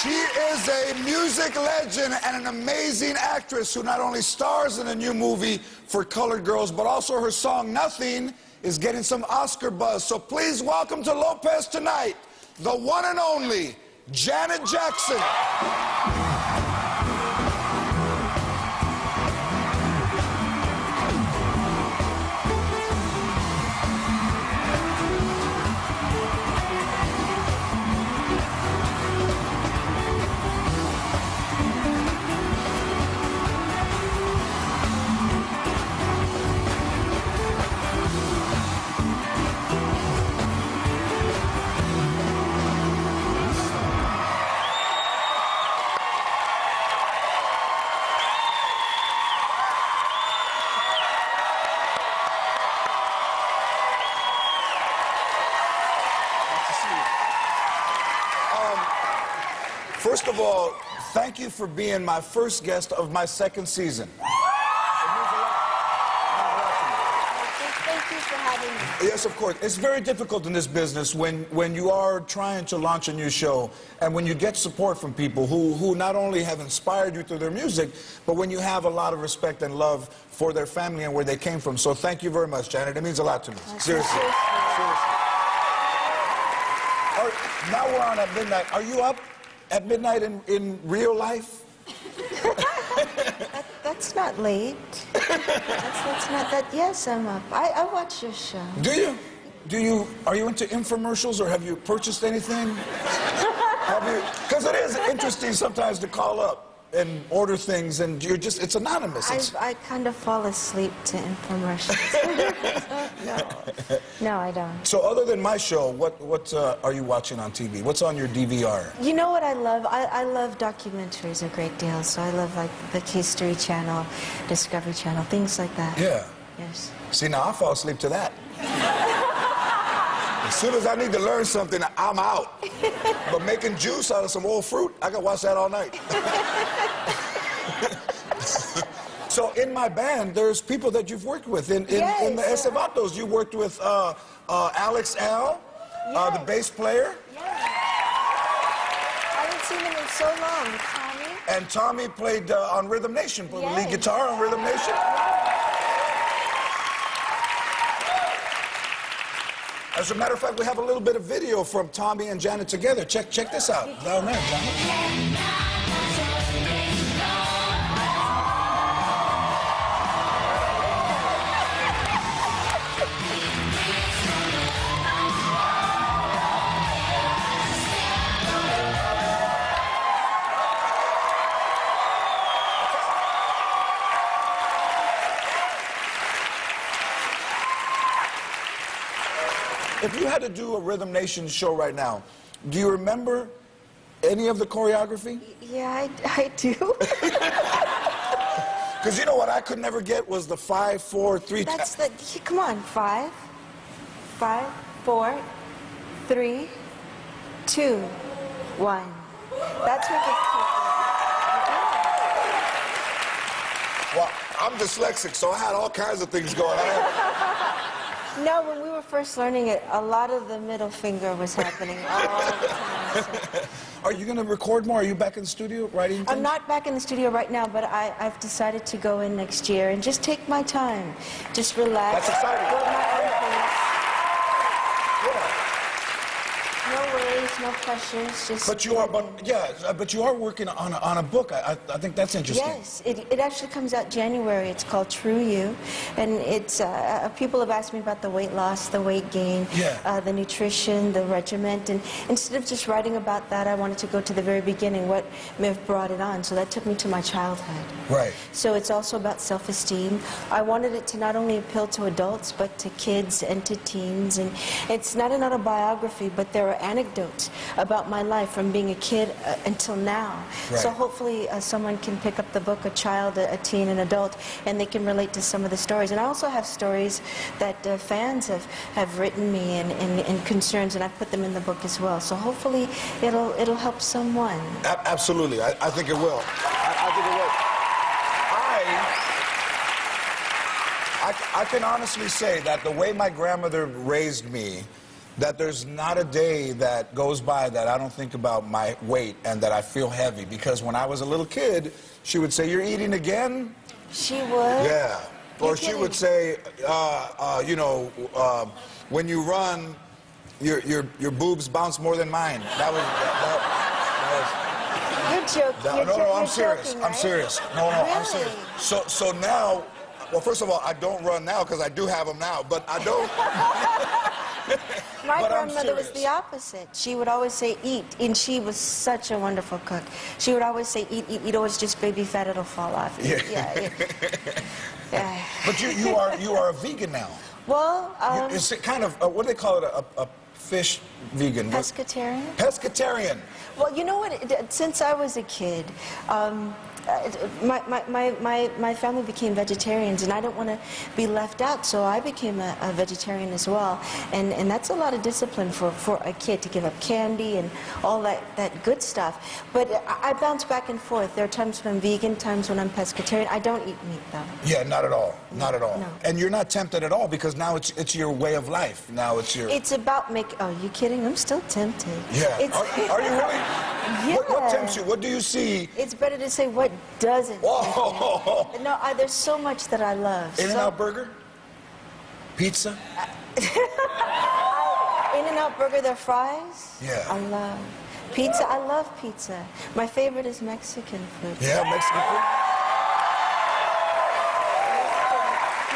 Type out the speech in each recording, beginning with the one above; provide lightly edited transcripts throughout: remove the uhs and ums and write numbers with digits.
She is a music legend and an amazing actress who not only stars in a new movie for colored girls, but also her song Nothing is getting some Oscar buzz. So please welcome to Lopez tonight, the one and only Janet Jackson. First of all, thank you for being my first guest of my second season. It means a lot. Thank you for having me. Yes, of course. It's very difficult in this business when you are trying to launch a new show and when you get support from people who not only have inspired you through their music, but when you have a lot of respect and love for their family and where they came from. So thank you very much, Janet. It means a lot to me. Seriously. Seriously. Now we're on at midnight. Are you up at midnight in real life? That's not late. That's not that. Yes, I'm up. I watch your show. Do you? Are you into infomercials or have you purchased anything? Because it is interesting sometimes to call up and order things and it's anonymous. I kind of fall asleep to infomercials. No, I don't. So other than my show, what are you watching on TV? What's on your DVR? You know what I love? I love documentaries a great deal. So I love like the History Channel, Discovery Channel, things like that. Yeah. Yes. See, now I fall asleep to that. As soon as I need to learn something, I'm out. But making juice out of some old fruit, I can watch that all night. So in my band, there's people that you've worked with. In the Estevatos, you worked with Alex L., the bass player. Yes. I haven't seen him in so long. Tommy. And Tommy played on Rhythm Nation, played lead guitar on Rhythm Nation. As a matter of fact, we have a little bit of video from Tommy and Janet together. Check this out. Down there, Janet. If you had to do a Rhythm Nation show right now, do you remember any of the choreography? Yeah, I do. Because you know what I could never get was the 5, 4, 3. That's the. Come on, 5, 4, 3, 2, 1. That's what the. Well, I'm dyslexic, so I had all kinds of things going on. No, when we were first learning it, a lot of the middle finger was happening all the time. So. Are you going to record more? Are you back in the studio writing things? I'm not back in the studio right now, but I've decided to go in next year and just take my time. Just relax. That's exciting. Go at my own pace. Yeah. No worries, no pressures. Just. But you are, but you are working on a book. I think that's interesting. Yes, it actually comes out January. It's called True You, and it's people have asked me about the weight loss, the weight gain, the nutrition, the regiment, and instead of just writing about that, I wanted to go to the very beginning, what may have brought it on. So that took me to my childhood. Right. So it's also about self-esteem. I wanted it to not only appeal to adults, but to kids and to teens, and it's not an autobiography, but there are anecdotes about my life from being a kid until now. Right. So hopefully someone can pick up the book, a child, a teen, an adult, and they can relate to some of the stories. And I also have stories that fans have written me and concerns, and I put them in the book as well. So hopefully it'll help someone. Absolutely. I think it will. I think it will. I can honestly say that the way my grandmother raised me, that there's not a day that goes by that I don't think about my weight and that I feel heavy. Because when I was a little kid, she would say, "You're eating again?" She would? Yeah. Or You're she kidding. would say, you know, when you run, your boobs bounce more than mine. That was... You're joking. No, I'm serious. Joking, I'm right? serious. No, Really? I'm serious. So now, well, first of all, I don't run now because I do have them now, but I don't. My But I'm grandmother was serious. the opposite. She would always say, eat, and she was such a wonderful cook. She would always say, eat, eat, eat, oh, it's just baby fat, it'll fall off. Yeah. Yeah. But you are a vegan now. Well, It's kind of, what do they call it, a fish vegan? pescatarian. Pescatarian. Well, you know what? Since I was a kid, my family became vegetarians, and I didn't want to be left out, so I became a vegetarian as well. And that's a lot of discipline for a kid to give up candy and all that good stuff. But I bounce back and forth. There are times when I'm vegan, times when I'm pescatarian. I don't eat meat, though. Yeah, not at all. Not at all. No. And you're not tempted at all because now it's your way of life. Now it's your... It's about making... Oh, you kidding? I'm still tempted. Yeah. Are you really? Yeah. What tempts you? What do you see? It's better to say what doesn't. Whoa! No, there's so much that I love. In-N-Out Burger? Pizza? In-N-Out Burger, their fries? Yeah. I love. Pizza, I love pizza. My favorite is Mexican food. Yeah, Mexican food?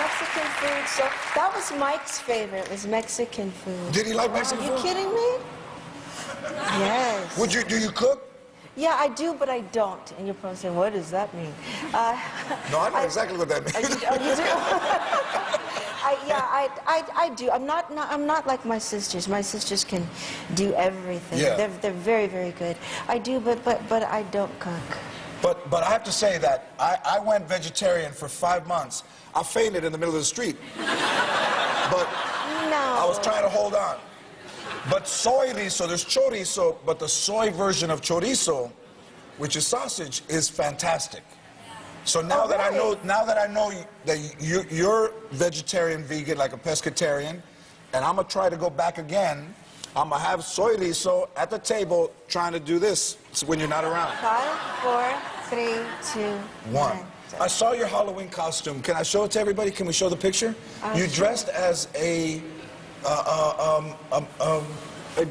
Mexican food, so that was Mike's favorite, was Mexican food. Did he like Mexican Are you food? kidding me? Yes. Do you cook? Yeah, I do, but I don't. And you're probably saying, what does that mean? No, I know exactly what that means. Oh, you do? I do. I'm not like my sisters. My sisters can do everything. Yeah. They're very, very good. I do, but I don't cook. But I have to say that I went vegetarian for 5 months. I fainted in the middle of the street. But No. I was trying to hold on. But soylizo, there's chorizo, but the soy version of chorizo, which is sausage, is fantastic. So now that I know, that you're vegetarian, vegan, like a pescatarian, and I'm gonna try to go back again. I'm gonna have soylizo at the table, trying to do this when you're not around. 5, 4, 3, 2, 1. I saw your Halloween costume. Can I show it to everybody? Can we show the picture? You Sure. dressed as a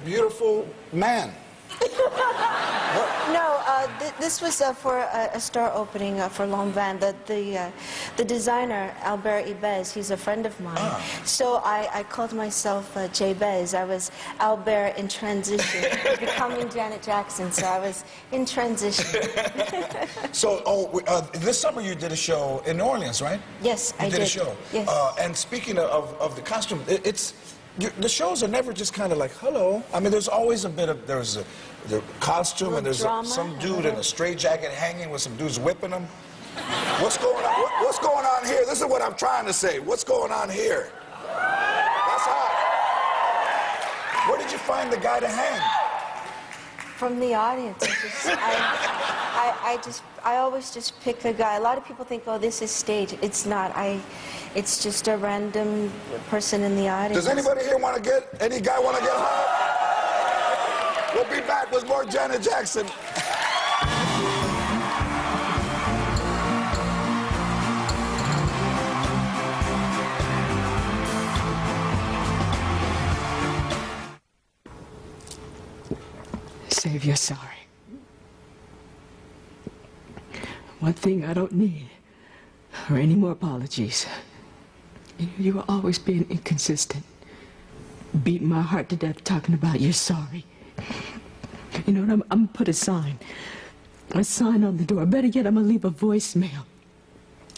beautiful man. No, this was for a store opening for Lanvin. The designer, Albert Ibez, he's a friend of mine. So I called myself J. Bez. I was Albert in transition, becoming Janet Jackson. So I was in transition. So, this summer you did a show in New Orleans, right? Yes, I You did a show. Yes. And speaking of the costume, the shows are never just kind of like, hello. I mean, there's always a bit of, there's the costume and there's drama, some dude in a straitjacket hanging with some dudes whipping him. What's going on? What's going on here? This is what I'm trying to say. What's going on here? That's hot. Where did you find the guy to hang? From the audience. I always just pick a guy. A lot of people think, oh, this is stage. It's not. It's just a random person in the audience. Does anybody here want to get, any guy want to get hot? We'll be back with more Janet Jackson. Save your sorry. One thing I don't need are any more apologies. You were always being inconsistent. Beating my heart to death talking about you're sorry. You know what, I'm gonna put a sign on the door. Better yet, I'm gonna leave a voicemail.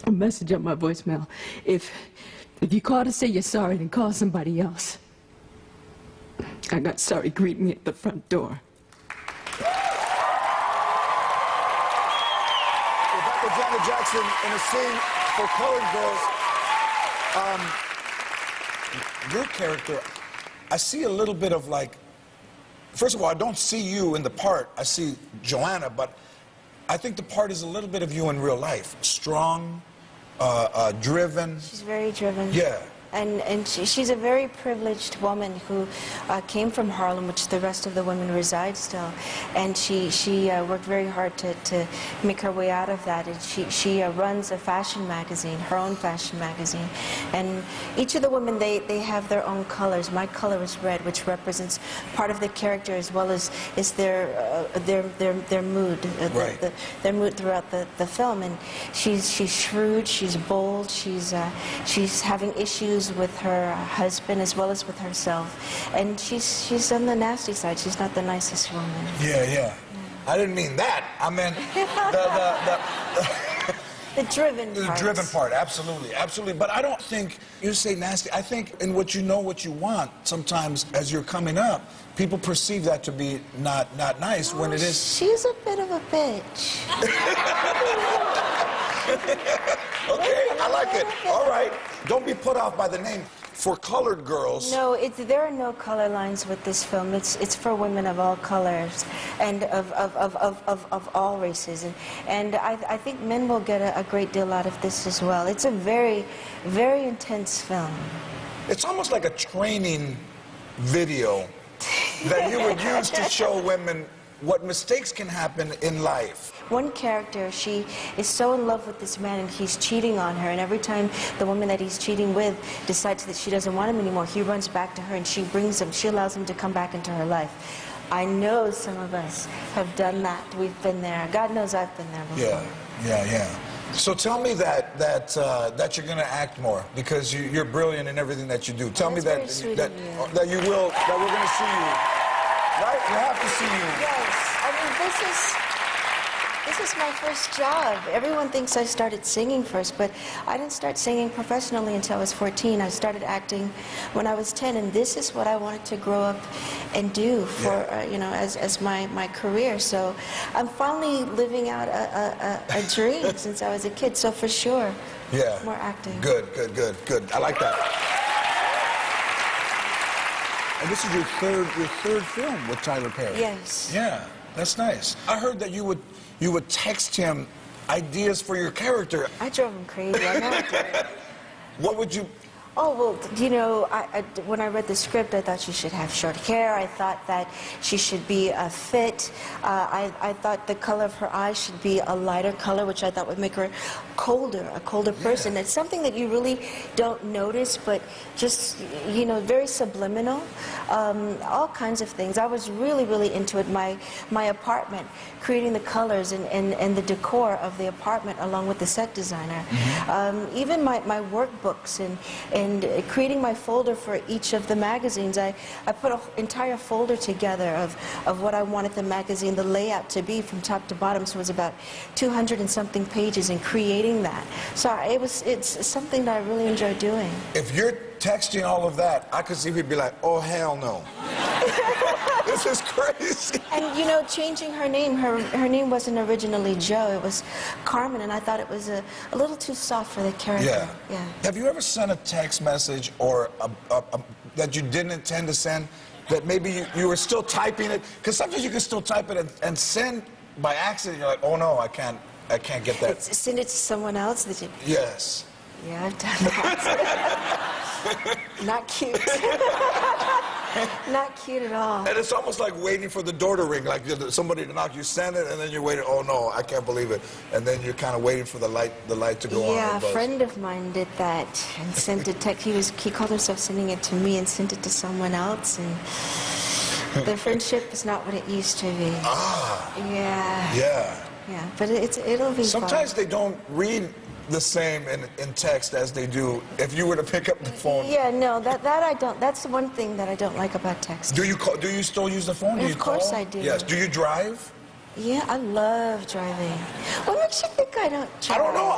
A message on my voicemail. If you call to say you're sorry, then call somebody else. I got sorry, greet me at the front door. Rebecca Janet Jackson in a scene for Colored Girls. Your character, I see a little bit of like, first of all, I don't see you in the part. I see Joanna, but I think the part is a little bit of you in real life. Strong, driven. She's very driven. Yeah. And she's a very privileged woman who came from Harlem, which the rest of the women reside still. And she worked very hard to make her way out of that. And she runs a fashion magazine, her own fashion magazine. And each of the women, they have their own colors. My color is red, which represents part of the character as well as their mood, right. their mood throughout the film. And she's shrewd, she's bold, she's having issues with her husband as well as with herself, and she's on the nasty side. She's not the nicest woman. Yeah. I didn't mean that. I meant the driven part. The driven part, absolutely. But I don't think you say nasty. I think in what you know what you want, sometimes as you're coming up, people perceive that to be not nice when it is. She's a bit of a bitch. Okay, I like it. All right. Don't be put off by the name. For colored girls... No, there are no color lines with this film. It's for women of all colors and of all races. And I think men will get a great deal out of this as well. It's a very, very intense film. It's almost like a training video that you would use to show women what mistakes can happen in life. One character, she is so in love with this man and he's cheating on her, and every time the woman that he's cheating with decides that she doesn't want him anymore, he runs back to her and she allows him to come back into her life. I know some of us have done that. We've been there. God knows I've been there before. Yeah. So tell me that you're going to act more, because you're brilliant in everything that you do. Tell me that we're going to see you. Right? We have to see you. Yes. I mean, this is my first job. Everyone thinks I started singing first, but I didn't start singing professionally until I was 14. I started acting when I was 10, and this is what I wanted to grow up and do for, as my career. So I'm finally living out a dream since I was a kid. So for sure, more acting. Good. I like that. And this is your third film with Tyler Perry. Yes. Yeah, that's nice. I heard that you would text him ideas for your character. I drove him crazy. I know I did. What would you... Oh, well, when I read the script, I thought she should have short hair. I thought that she should be fit. I thought the color of her eyes should be a lighter color, which I thought would make her a colder person. It's something that you really don't notice, but just, very subliminal. All kinds of things. I was really into it. My apartment, creating the colors and the decor of the apartment along with the set designer. Even my workbooks and creating my folder for each of the magazines. I put an entire folder together of what I wanted the magazine, the layout to be from top to bottom. So it was about 200 and something pages in creating that. So it's something that I really enjoy doing. If you're texting all of that, I could see people be like, oh, hell no. This is crazy. And, changing her name, her name wasn't originally Joe, it was Carmen, and I thought it was a little too soft for the character. Yeah. Have you ever sent a text message or that you didn't intend to send, that maybe you were still typing it? Because sometimes you can still type it and send by accident. You're like, oh no, I can't get that. Send it to someone else? Yes. Yeah, I've done that. Not cute. Not cute at all. And it's almost like waiting for the door to ring, like somebody to knock. You send it, and then you're waiting. Oh no, I can't believe it. And then you're kind of waiting for the light to go on. Yeah, a friend of mine did that and sent a text. He called himself sending it to me and sent it to someone else, and the friendship is not what it used to be. Yeah, but it'll be Sometimes fun. they don't read the same in text as they do if you were to pick up the phone. Yeah, no, that I don't. That's the one thing that I don't like about texting. Do you still use the phone? Of course I do. Yes. Do you drive? Yeah, I love driving. What makes you think I don't drive? I don't know.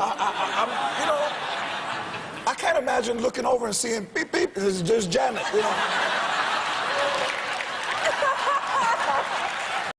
I can't imagine looking over and seeing beep beep. There's Janet.